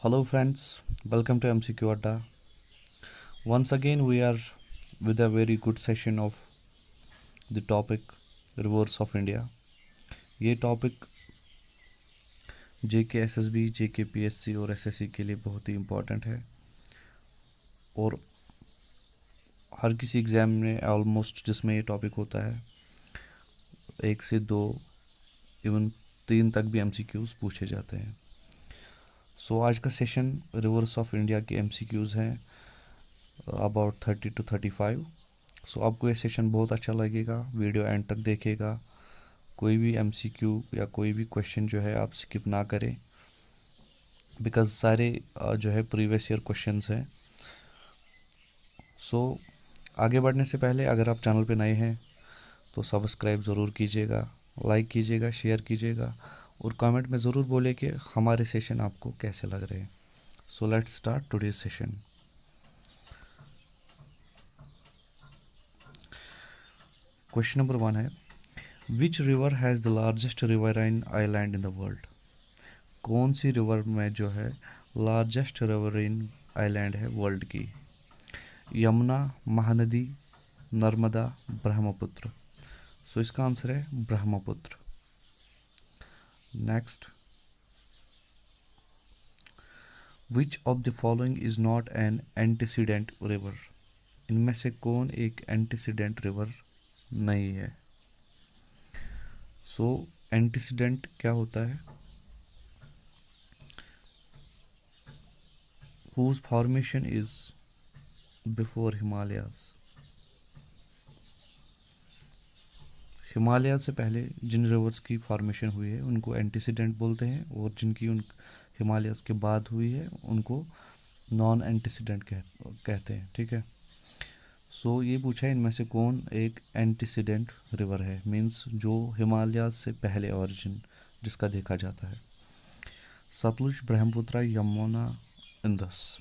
Hello friends, welcome to MCQ Adda. Once again we are with a very good session of the topic rivers of India. ये topic JK SSB, JK PSC और SSC के लिए बहुत ही important है और हर किसी exam में almost जिसमें ये टॉपिक होता है 1 से 2 इवन 3 तक भी MCQs पूछे जाते हैं। सो आज का सेशन रिवर्स ऑफ इंडिया के MCQs हैं अबाउट 30 to 35। सो आपको ये सेशन बहुत अच्छा लगेगा, वीडियो एंड तक देखिएगा। कोई भी MCQ या कोई भी क्वेश्चन जो है आप स्किप ना करें, बिकॉज़ सारे जो है प्रीवियस ईयर क्वेश्चंस हैं। सो आगे बढ़ने से पहले अगर आप चैनल पे नए हैं तो सब्सक्राइब ज़रूर कीजिएगा, लाइक कीजिएगा, शेयर कीजिएगा और कमेंट में ज़रूर बोले कि हमारे सेशन आपको कैसे लग रहे हैं। So let's start today's session. Question number 1 है, which river has the largest riverine island in the world? कौन सी रिवर में जो है लार्जेस्ट रिवराइन आइलैंड है वर्ल्ड की? यमुना, महानदी, नर्मदा, ब्रह्मपुत्र। सो इसका आंसर है Brahmaputra. Next, which of the following is not an antecedent river? इनमें से कौन एक एंटीसीडेंट रिवर नहीं है? सो एंटीसीडेंट क्या होता है? whose formation is before Himalayas। Himalaya से पहले जिन रिवर्स की फॉर्मेशन हुई है उनको एंटीसीडेंट बोलते हैं और जिनकी उन हिमालयस के बाद हुई है उनको नॉन एंटीसीडेंट कहते हैं। ठीक है। सो ये पूछा है इनमें से कौन एक एंटीसीडेंट रिवर है, मींस जो हिमालय से पहले ओरिजिन जिसका देखा जाता है। सतलुज, ब्रह्मपुत्र, यमुना, इंदस।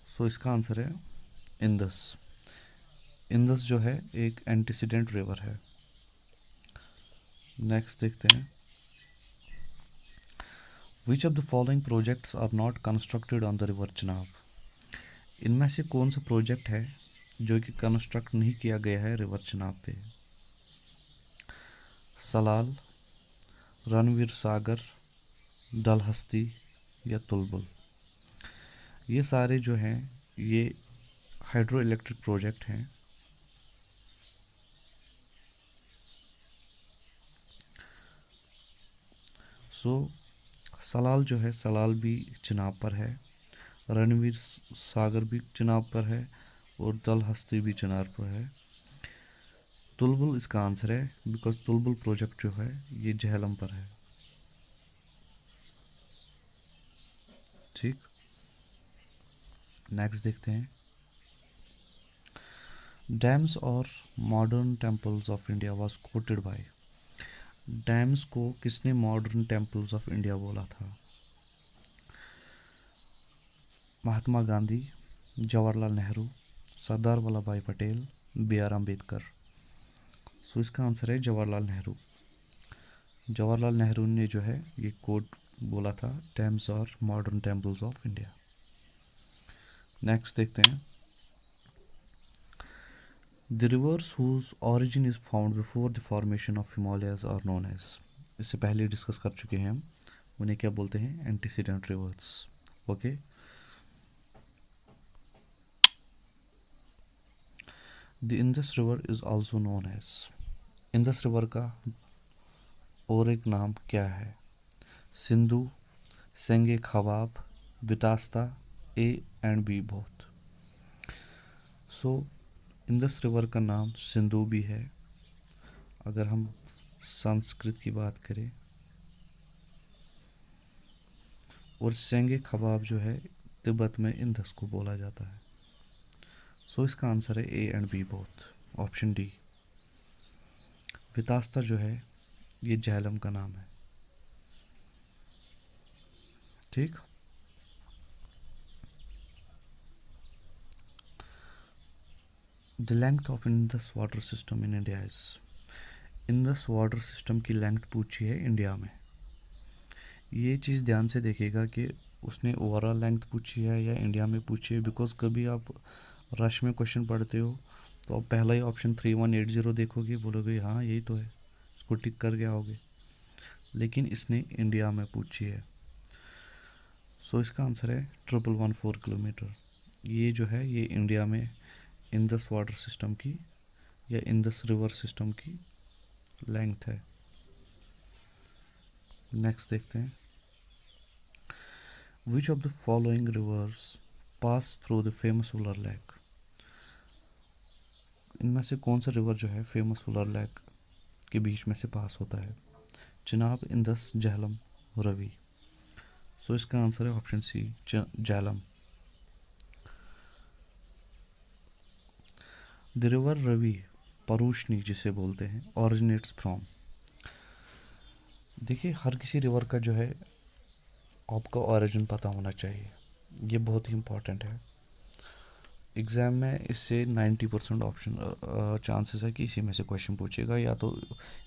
सो इसका आंसर है इंदस। इंदस जो है एक एंटीसीडेंट रिवर है। नेक्स्ट देखते हैं, which of the following projects are not constructed on the river Chenab? इनमें से कौन सा प्रोजेक्ट है जो कि कंस्ट्रक्ट नहीं किया गया है रिवर चेनाब पे? सलाल, रणवीर सागर, डलहस्ती या तुलबुल। ये सारे जो हैं ये हाइड्रो इलेक्ट्रिक प्रोजेक्ट हैं। सो सलाल जो है, सलाल भी चेनाब पर है, रणवीर सागर भी चेनाब पर है और डलहस्ती भी चेनाब पर है। तुलबुल इसका आंसर है, बिकॉज तुलबुल प्रोजेक्ट जो है ये झेलम पर है। ठीक, नेक्स्ट देखते हैं, डैम्स और modern temples of India was quoted by. Dams को किसने मॉडर्न टेम्पल्स ऑफ इंडिया बोला था? महात्मा गांधी, जवाहरलाल नेहरू, सरदार वल्लभ भाई पटेल, BR अम्बेडकर। सो इसका आंसर है जवाहरलाल नेहरू। जवाहरलाल नेहरू ने जो है ये कोड बोला था, डैम्स और modern temples of India. Next देखते हैं, the rivers whose origin is found before the formation of Himalayas are known as. इससे पहले डिस्कस कर चुके हैं हम, उन्हें क्या बोलते हैं? Antecedent rivers. Okay, the Indus river is also known as. Indus river का और एक नाम क्या है? Sindhu, Senge Khabab, Vitasta, A and B both. So Indus river का नाम सिंधु भी है। अगर हम संस्कृत की बात करें, और सेंगे खबाब जो है तिब्बत में इंदस को बोला जाता है। सो इसका आंसर है A and B both, option D. Vitasta जो है ये झेलम का नाम है। ठीक, the length of Indus water system in India is. Indus water system की लेंथ पूछी है इंडिया में। ये चीज़ ध्यान से देखिएगा कि उसने ओवरऑल लेंथ पूछी है या इंडिया में पूछी है, बिकॉज कभी आप रश में क्वेश्चन पढ़ते हो तो आप पहला ही ऑप्शन 3180 देखोगे, बोलोगे हाँ यही तो है, इसको टिक कर के आओगे, लेकिन इसने इंडिया में पूछी है। सो इसका आंसर है 1114 किलोमीटर। ये जो है ये इंडिया में इंडस वाटर सिस्टम की या इंडस रिवर सिस्टम की लेंथ है। नेक्स्ट देखते हैं, which of the following rivers pass through the famous Wular lake. इनमें से कौन सा रिवर जो है फेमस वुलर लेक के बीच में से पास होता है? चिनाब, इंदस, झेलम, रवि। सो इसका आंसर है option C, Jhelum. The river Ravi, Parushni जिसे बोलते हैं, ऑरिजिनेट्स फ्रॉम। देखिए हर किसी रिवर का जो है आपका ओरिजिन पता होना चाहिए, ये बहुत ही इम्पोर्टेंट है। एग्ज़ाम में इससे 90% ऑप्शन चांसेस है कि इसी में से क्वेश्चन पूछेगा, या तो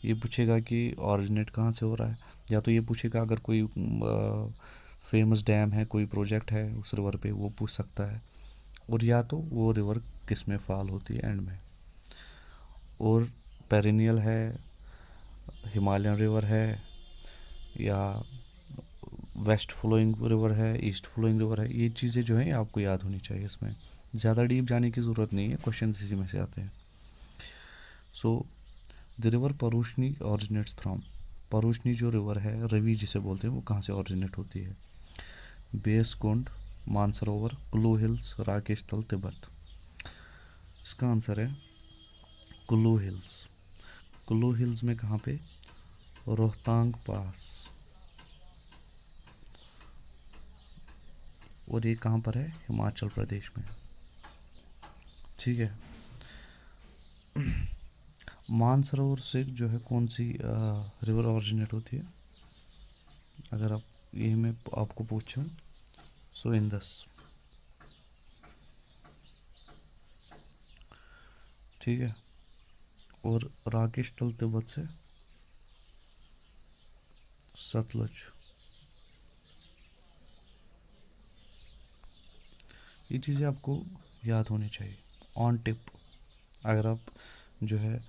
ये पूछेगा कि ऑरिजिनेट कहाँ से हो रहा है, या तो ये पूछेगा अगर कोई फेमस डैम है, कोई प्रोजेक्ट है उस रिवर पे, वो पूछ सकता है, और या तो वो रिवर किस में फॉल होती है एंड में। और पेरिनियल है, हिमालयन रिवर है, या वेस्ट फ्लोइंग रिवर है, ईस्ट फ्लोइंग रिवर है, ये चीज़ें जो हैं आपको याद होनी चाहिए। इसमें ज़्यादा डीप जाने की ज़रूरत नहीं है, क्वेश्चन इसी में से आते हैं। So the river Parushni originates from, Parushni जो रिवर है रवि जिसे बोलते हैं, वो कहाँ से ऑरिजिनेट होती है? बेसकुंड, मानसरोवर, कुल्लू हिल्स, राकेश तल, तिब्बत। इसका आंसर है कुल्लू हिल्स। कुल्लू हिल्स में कहाँ पे? रोहतांग पास। और ये कहाँ पर है? हिमाचल प्रदेश में। ठीक है। मानसरोवर से जो है कौन सी रिवर ऑरिजिनेट होती है? अगर आप ये मैं आपको पूछूं, सो इंदस। ठीक है। और राकेश तल तिब्बत से सतलुज। ये चीज़ें आपको याद होनी चाहिए ऑन टिप। अगर आप जो है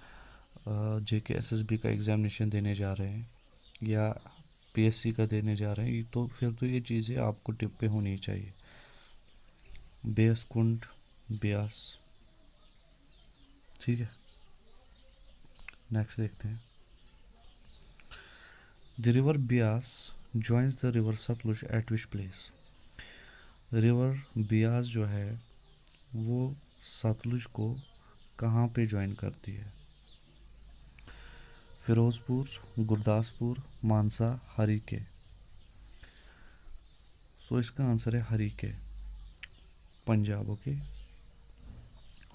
JK SSB का एग्ज़ामिनेशन देने जा रहे हैं या PSC का देने जा रहे हैं, तो फिर तो ये चीज़ें आपको टिप पे होनी चाहिए। बेसकुंड, ब्यास। ठीक है। नेक्स्ट देखते हैं, the river Beas joins the river Sutlej at which place. River Beas जो है वो सतलुज को कहाँ पे ज्वाइन करती है? फिरोजपुर, गुरदासपुर, मानसा, हरीके। सो इसका आंसर है हरीके, पंजाब। ओके,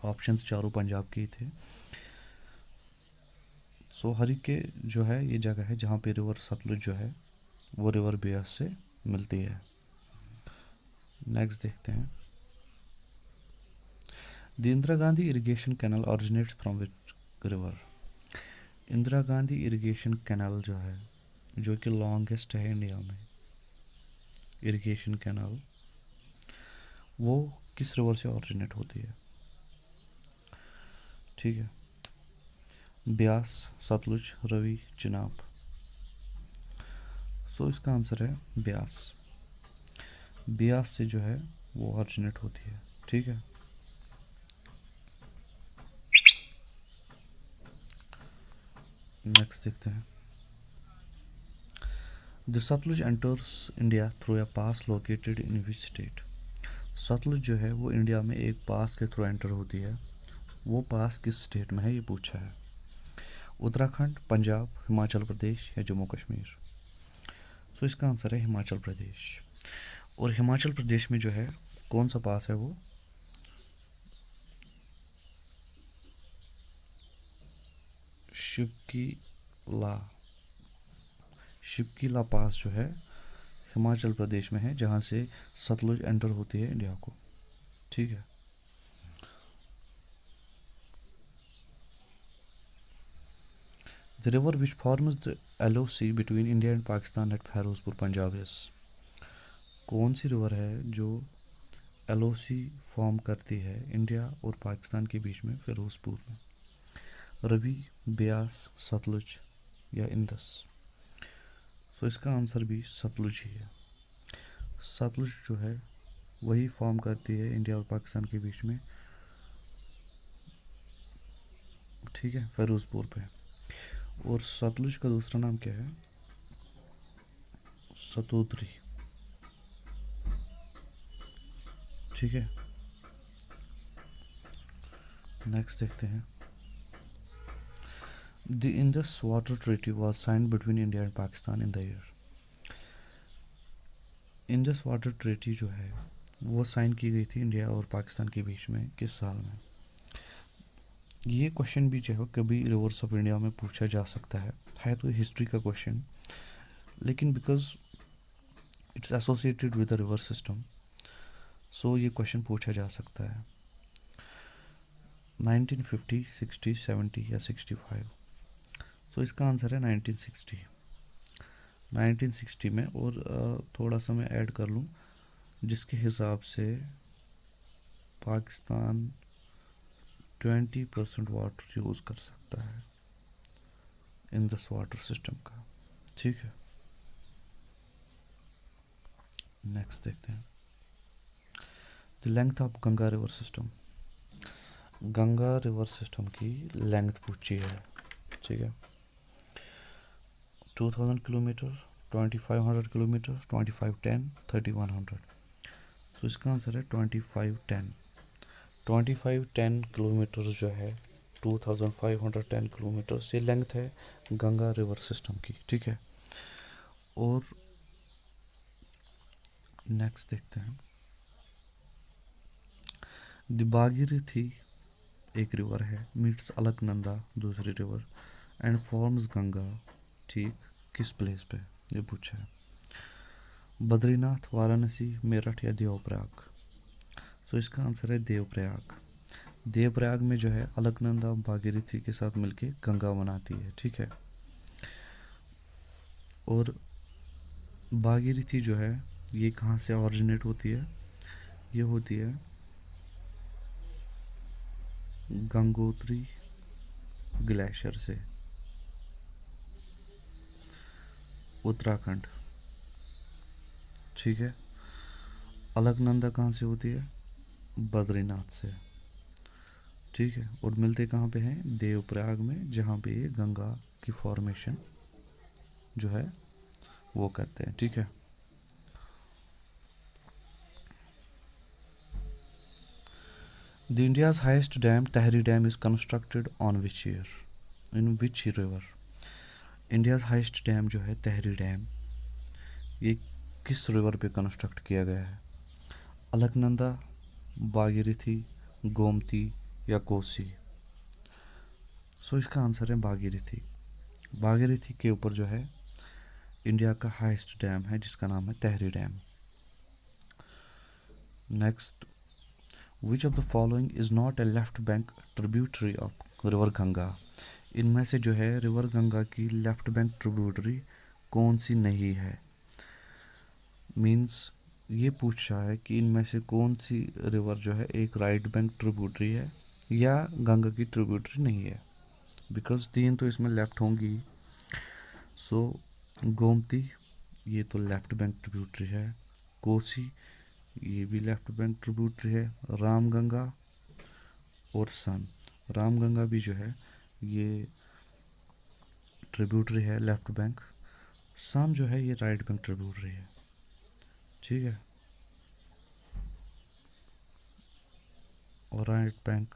ऑप्शंस चारों पंजाब के ही थे। सो हरीके जो है ये जगह है जहाँ पे रिवर सतलुज जो है वो रिवर ब्यास से मिलती है। नेक्स्ट देखते हैं, the Indira Gandhi irrigation canal originates from which river. Indira Gandhi irrigation canal जो है, जो कि लॉन्गेस्ट है इंडिया में इरिगेशन कैनल, वो किस रिवर से ऑरिजिनेट होती है? ठीक है, ब्यास, सतलुज, रवि, चिनाब। सो इसका आंसर है ब्यास। ब्यास से जो है वो ऑरिजिनेट होती है। ठीक है। नेक्स्ट देखते हैं, the Sutlej enters India through a pass located in which state. Sutlej जो है वो इंडिया में एक पास के थ्रू एंटर होती है, वो पास किस स्टेट में है ये पूछा है? उत्तराखंड, पंजाब, हिमाचल प्रदेश या जम्मू कश्मीर। सो इसका आंसर है हिमाचल प्रदेश। और हिमाचल प्रदेश में जो है कौन सा पास है वो? शिवकीला पास जो है हिमाचल प्रदेश में है, जहाँ से सतलुज एंटर होती है इंडिया को। ठीक है। The river which forms the LOC between India and Pakistan at Ferozepur Punjab is. कौन सी रिवर है जो एलओसी फॉर्म करती है इंडिया और पाकिस्तान के बीच में फिरोजपुर में? रवि, ब्यास, सतलुज या इंदस? सो इसका आंसर भी सतलुज ही है। सतलुज जो है वही फॉर्म करती है इंडिया और पाकिस्तान के बीच में, ठीक है, फिरोजपुर पे। और सतलुज का दूसरा नाम क्या है? सतोद्री, ठीक है। नेक्स्ट देखते हैं। The Indus water treaty was signed between India and Pakistan in the year? Indus water treaty जो है वो साइन की गई थी इंडिया और पाकिस्तान के बीच में किस साल में? ये क्वेश्चन भी जो है कभी रिवर्स ऑफ इंडिया में पूछा जा सकता है तो हिस्ट्री का क्वेश्चन, लेकिन because it's associated with the river system, so ये क्वेश्चन पूछा जा सकता है। 1950, 60, 70 या 65? सो इसका आंसर है 1960। 1960 में, और थोड़ा सा मैं ऐड कर लूँ जिसके हिसाब से पाकिस्तान 20% वाटर यूज़ कर सकता है इन दिस वाटर सिस्टम का, ठीक है। नेक्स्ट देखते हैं। The length of Ganga river system. Ganga river system की लेंथ पूछी है, ठीक है। 2000 किलोमीटर, 2500 किलोमीटर, 2510, 3100? सो इसका आंसर है 2510। 2510 किलोमीटर जो है 2510 किलोमीटर से लेंथ है गंगा रिवर सिस्टम की, ठीक है। और नेक्स्ट देखते हैं। द भागीरथी एक रिवर है, मीट्स अलकनंदा दूसरी रिवर एंड फॉर्म्स गंगा, ठीक, किस प्लेस पे? ये पूछा है। बद्रीनाथ, वाराणसी, मेरठ या देवप्रयाग? सो इसका आंसर है देवप्रयाग। देवप्रयाग में जो है अलकनंदा भागीरथी के साथ मिलके गंगा बनाती है, ठीक है। और भागीरथी जो है ये कहाँ से ऑरिजिनेट होती है? ये होती है गंगोत्री ग्लेशियर से, उत्तराखंड, ठीक है। अलकनंदा कहाँ से होती है? बद्रीनाथ से, ठीक है। और मिलते कहाँ पे हैं? देवप्रयाग में, जहाँ पे ये गंगा की फॉर्मेशन जो है वो करते हैं, ठीक है। The India's highest dam Tehri dam is constructed on which year, in which river? India's highest dam जो है तहरी डैम, ये किस रिवर पे कंस्ट्रक्ट किया गया है? अलकनंदा, भागीरथी, गोमती या कोसी? सो इसका आंसर है भागीरथी। भागीरथी के ऊपर जो है इंडिया का हाईएस्ट डैम है जिसका नाम है Tehri dam. Next, which of the following is not a left bank tributary of river Ganga? इनमें से जो है रिवर गंगा की लेफ्ट बैंक ट्रिब्यूटरी कौन सी नहीं है? मीन्स ये पूछ रहा है कि इनमें से कौन सी रिवर जो है एक राइट बैंक ट्रिब्यूटरी है या गंगा की ट्रिब्यूटरी नहीं है, बिकॉज तीन तो इसमें लेफ्ट होंगी। सो गोमती ये तो लेफ्ट बैंक ट्रिब्यूटरी है, कोसी ये भी लेफ्ट बैंक ट्रिब्यूटरी है, रामगंगा और सन, रामगंगा भी जो है ये ट्रिब्यूटरी है लेफ्ट बैंक, सन जो है ये राइट बैंक ट्रिब्यूटरी है, ठीक है। और right bank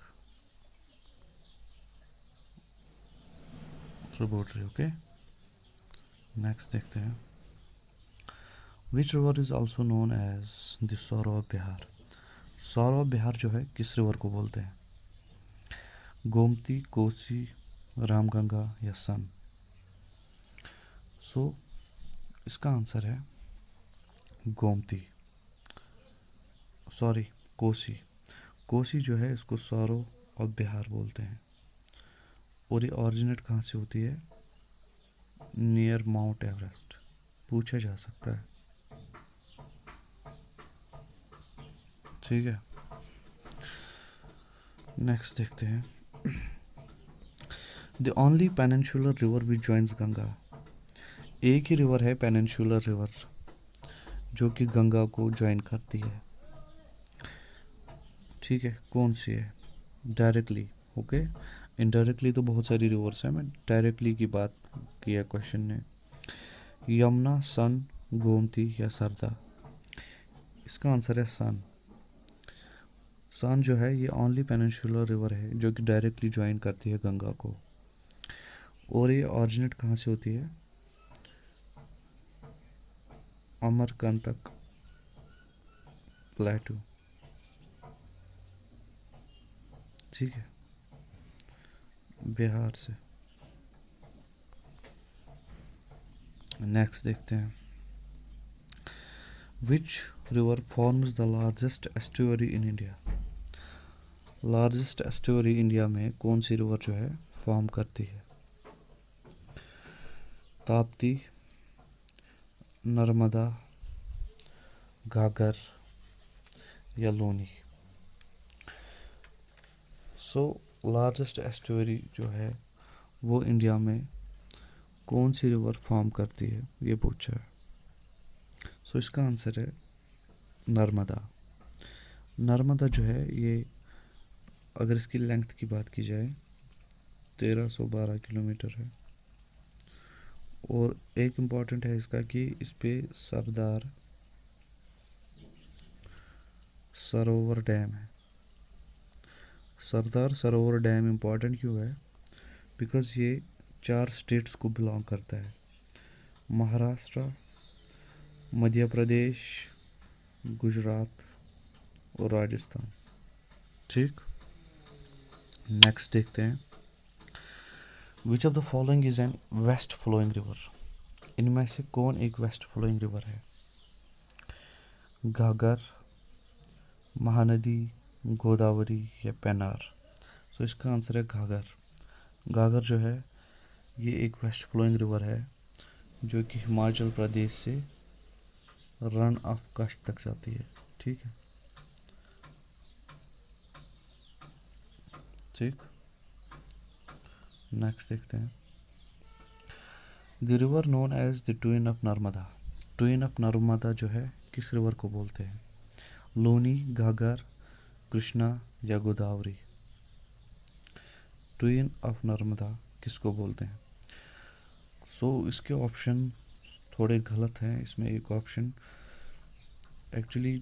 tributary, okay. Next देखते हैं। Which river is also known as the sorrow Bihar? Sorrow Bihar जो है किस रिवर को बोलते हैं? गोमती, कोसी, रामगंगा या सन? सो इसका आंसर है गोमती, सॉरी कोसी। कोसी जो है इसको सौरव और बिहार बोलते हैं। और ये ऑरिजिनेट कहाँ से होती है? नियर माउंट एवरेस्ट, पूछा जा सकता है। ठीक है, नेक्स्ट देखते हैं। The only peninsular river which joins Ganga. एक ही रिवर है पेनिनसुलर रिवर जो कि गंगा को ज्वाइन करती है। ठीक है, कौन सी है? Directly, okay. इनडायरेक्टली तो बहुत सारी रिवर्स है, मैं डायरेक्टली की बात किया क्वेश्चन ने। यमुना, सन, गोमती या सरदा। इसका आंसर है सन। सन जो है ये ओनली पेनिनसुलर रिवर है जो कि डायरेक्टली ज्वाइन करती है गंगा को। और ये ऑरिजिनेट कहाँ से होती है? अमरकंटक प्लेटू। ठीक है, बिहार से। नेक्स्ट देखते हैं। Which river forms the largest estuary in India. Largest estuary India में कौन सी रिवर जो है फॉर्म करती है? ताप्ती, नर्मदा, घाघर या लोनी। सो लार्जेस्ट एस्टुअरी जो है वो इंडिया में कौन सी रिवर फॉर्म करती है ये पूछा है। सो इसका आंसर है नर्मदा। नर्मदा जो है ये, अगर इसकी लेंथ की बात की जाए 1312 किलोमीटर है। और एक इम्पॉर्टेंट है इसका कि इस पे सरदार सरोवर डैम है। सरदार सरोवर डैम इम्पॉर्टेंट क्यों है? बिकॉज ये 4 स्टेट्स को बिलोंग करता है। महाराष्ट्र, मध्य प्रदेश, गुजरात और राजस्थान। ठीक, नेक्स्ट देखते हैं। Which of the following is an west flowing river. इनमें से कौन एक वेस्ट फ्लोइंग रिवर है? घाघर, महानदी, गोदावरी या पेनार। सो इसका आंसर है घाघर। घाघर जो है ये एक वेस्ट फ्लोइंग रिवर है जो कि हिमाचल प्रदेश से रन ऑफ कच्छ तक जाती है। ठीक है, ठीक, नेक्स्ट देखते हैं। The river known as the twin of Narmada. Twin of Narmada जो है किस रिवर को बोलते हैं? लोनी, घाघर, कृष्णा या गोदावरी। ट्विन ऑफ नर्मदा किसको बोलते हैं? सो इसके ऑप्शन थोड़े गलत हैं। इसमें एक ऑप्शन एक्चुअली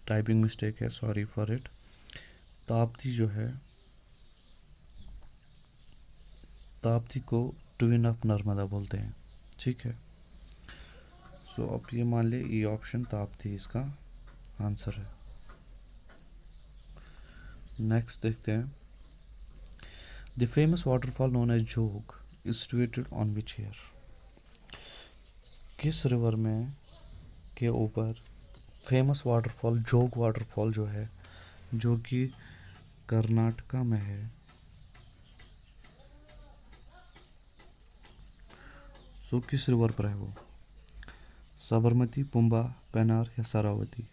टाइपिंग मिस्टेक है, सॉरी फॉर इट। ताप्ती जो है, ताप्ती को ट्विन ऑफ नर्मदा बोलते हैं। ठीक है, सो अब ये मान ले ये ऑप्शन ताप्ती इसका आंसर है। नेक्स्ट देखते हैं। The famous waterfall known as Jog is situated on which year. किस रिवर में के ऊपर फेमस वाटरफॉल जोग वाटरफॉल जो है जो कि कर्नाटका में है। सो किस रिवर पर है वो? साबरमती, पुंबा, पेनार या शरावती।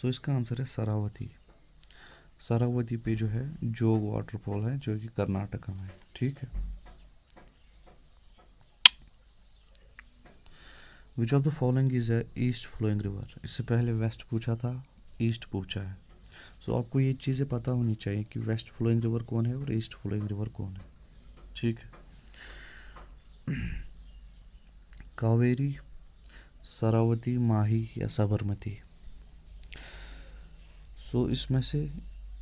सो इसका आंसर है शरावती। शरावती पे जो है जोग वाटरफॉल है जो कि कर्नाटका में है। ठीक है, which of the following is a east flowing river. इससे पहले वेस्ट पूछा था, ईस्ट पूछा है। सो आपको ये चीज़ें पता होनी चाहिए कि वेस्ट फ्लोइंग रिवर कौन है और ईस्ट फ्लोइंग रिवर कौन है। ठीक है, कावेरी, शरावती, माही या साबरमती। सो इसमें से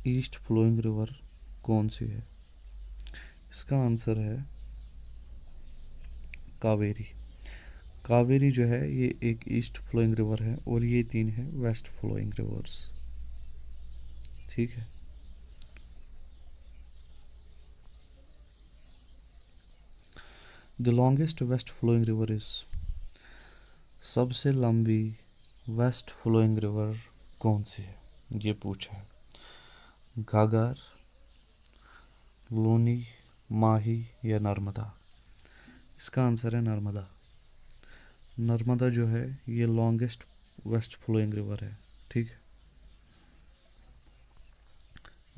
ईस्ट फ्लोइंग रिवर कौन सी है? इसका आंसर है कावेरी। कावेरी जो है ये एक ईस्ट फ्लोइंग रिवर है और ये 3 है वेस्ट फ्लोइंग रिवर्स। ठीक है, the longest west flowing river is. सबसे लंबी वेस्ट फ्लोइंग रिवर कौन सी है ये पूछा है। घाघर, लोनी, माही या नर्मदा। इसका आंसर है नर्मदा। नर्मदा जो है ये लॉन्गेस्ट वेस्ट फ्लोइंग रिवर है। ठीक है,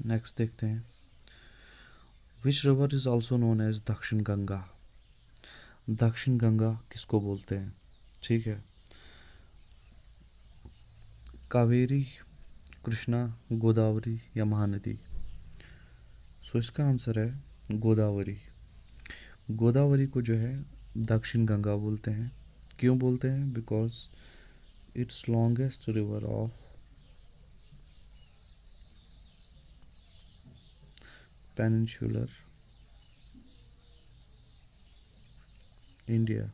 नेक्स्ट देखते हैं। Which river is also known as Dakshin Ganga. दक्षिण गंगा किसको बोलते हैं? ठीक है, कावेरी, कृष्णा, गोदावरी या महानदी। सो इसका आंसर है गोदावरी। गोदावरी को जो है दक्षिण गंगा बोलते हैं। क्यों बोलते हैं? Because it's longest river of peninsular India.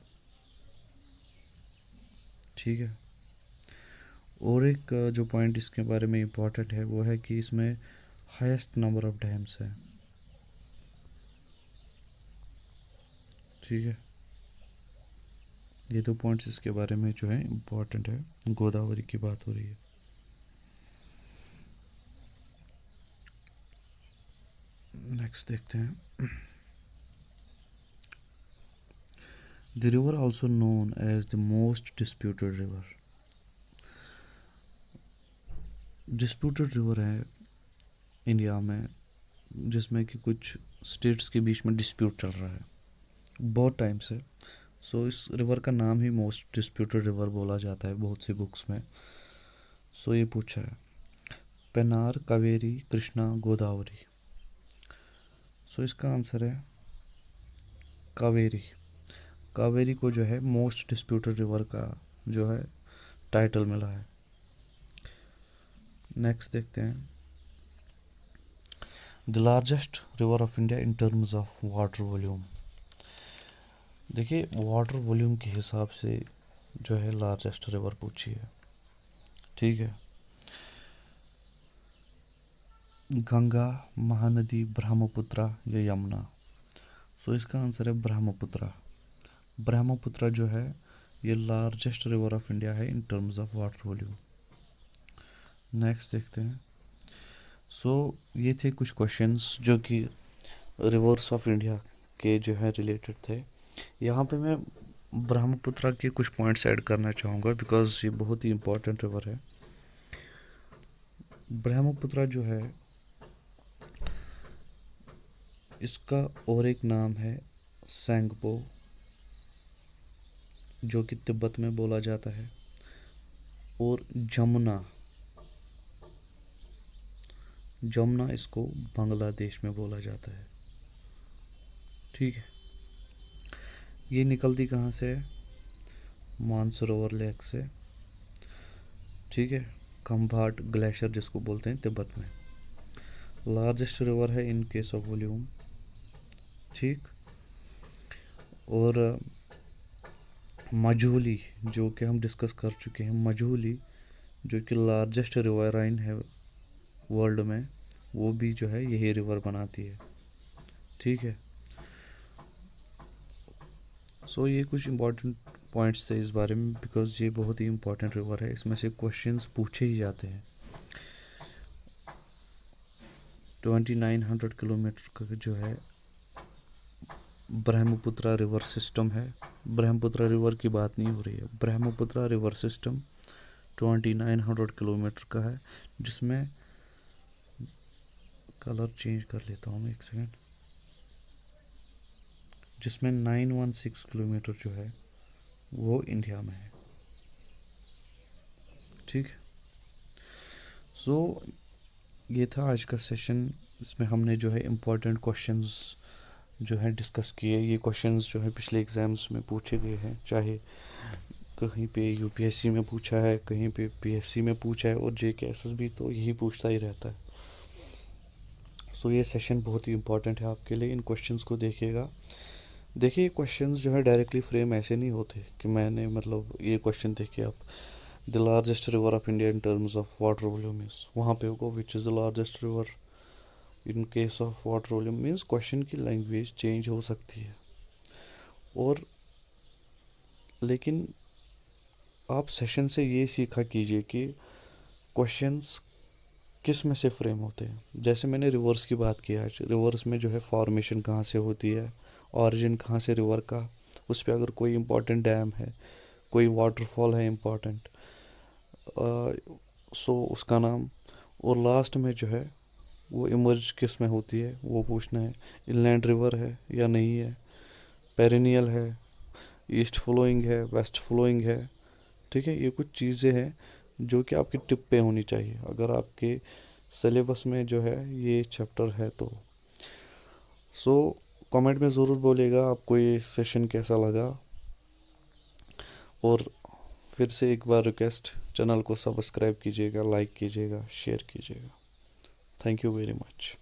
ठीक है, और एक जो पॉइंट इसके बारे में इम्पोर्टेंट है वो है कि इसमें हाईएस्ट नंबर ऑफ डैम्स है। ठीक है, ये दो पॉइंट्स इसके बारे में जो है इम्पोर्टेंट है। गोदावरी की बात हो रही है। नेक्स्ट देखते हैं। The river also known as the most disputed river. Disputed river है इंडिया में, जिसमें कि कुछ स्टेट्स के बीच में डिस्प्यूट चल रहा है बहुत टाइम से। सो इस रिवर का नाम ही मोस्ट डिस्प्यूटेड रिवर बोला जाता है बहुत सी बुक्स में। सो ये पूछा है पेनार, कावेरी, कृष्णा, गोदावरी। सो इसका आंसर है कावेरी। कावेरी को जो है मोस्ट डिस्प्यूटेड रिवर का जो है टाइटल मिला है। नेक्स्ट देखते हैं। The largest river of India in terms of water volume. देखिए, वाटर वॉल्यूम के हिसाब से जो है लार्जेस्ट रिवर पूछी है। ठीक है, गंगा, महानदी, ब्रह्मपुत्र या यमुना। सो इसका आंसर है ब्रह्मपुत्र। ब्रह्मपुत्र जो है ये लार्जेस्ट रिवर ऑफ इंडिया है in terms of water volume. Next देखते हैं। सो ये थे कुछ क्वेश्चंस जो कि रिवर्स ऑफ इंडिया के जो है रिलेटेड थे। यहाँ पे मैं ब्रह्मपुत्र के कुछ पॉइंट्स ऐड करना चाहूँगा बिकॉज ये बहुत ही इम्पोर्टेंट रिवर है। ब्रह्मपुत्र जो है इसका और एक नाम है सेंगपो, जो कि तिब्बत में बोला जाता है, और जमुना, जमुना इसको बांग्लादेश में बोला जाता है। ठीक है, ये निकलती कहाँ से है? मानसरोवर लेक से। ठीक है, खम्भाट ग्लेशियर जिसको बोलते हैं तिब्बत में। लार्जेस्ट रिवर है इन केस ऑफ वॉल्यूम। ठीक, और मझूली जो कि हम डिस्कस कर चुके हैं, मझूली जो कि लार्जेस्ट रिवराइन है वर्ल्ड में, वो भी जो है यही रिवर बनाती है। ठीक है, सो ये कुछ इम्पोर्टेंट पॉइंट्स थे इस बारे में बिकॉज ये बहुत ही इम्पोर्टेंट रिवर है। इसमें से क्वेश्चंस पूछे ही जाते हैं। 2900 किलोमीटर का जो है ब्रह्मपुत्र रिवर सिस्टम है। ब्रह्मपुत्र रिवर की बात नहीं हो रही है, ब्रह्मपुत्र रिवर सिस्टम 2900 किलोमीटर का है, जिसमें कलर चेंज कर लेता हूँ मैं एक सेकेंड, जिसमें 916 किलोमीटर जो है वो इंडिया में है। ठीक, सो ये था आज का सेशन। इसमें हमने जो है इम्पोर्टेंट क्वेश्चंस जो है डिस्कस किए। ये क्वेश्चंस जो है पिछले एग्ज़ाम्स में पूछे गए हैं, चाहे कहीं पे यूपीएससी में पूछा है, कहीं पे पीएससी में पूछा है, और जेकेएसएस भी तो यही पूछता ही रहता है। सो ये सेशन बहुत ही इम्पोर्टेंट है आपके लिए। इन क्वेश्चंस को देखिएगा। देखिए, क्वेश्चंस जो है डायरेक्टली फ्रेम ऐसे नहीं होते कि मैंने मतलब ये क्वेश्चन देखे आप the largest river of India in terms of water volume is, वहाँ पे होगा which is the largest river in case of water volume. Means question की लैंग्वेज चेंज हो सकती है, और लेकिन आप सेशन से ये सीखा कीजिए कि क्वेश्चंस किस में से फ्रेम होते हैं। जैसे मैंने रिवर्स की बात की आज, रिवर्स में जो है फॉर्मेशन कहाँ से होती है, ऑरिजिन कहाँ से रिवर का, उस पर अगर कोई इम्पोर्टेंट डैम है, कोई वाटरफॉल है इम्पोर्टेंट, सो उसका नाम, और लास्ट में जो है वो इमर्ज किस में होती है वो पूछना है। इनलैंड रिवर है या नहीं है, पेरिनियल है, ईस्ट फ्लोइंग है, वेस्ट फ्लोइंग है। ठीक है, ये कुछ चीज़ें हैं जो कि आपकी टिप पे होनी चाहिए अगर आपके सिलेबस में जो है ये चैप्टर है तो। सो कमेंट में ज़रूर बोलिएगा आपको ये सेशन कैसा लगा, और फिर से एक बार रिक्वेस्ट, चैनल को सब्सक्राइब कीजिएगा, लाइक कीजिएगा, शेयर कीजिएगा। Thank you very much.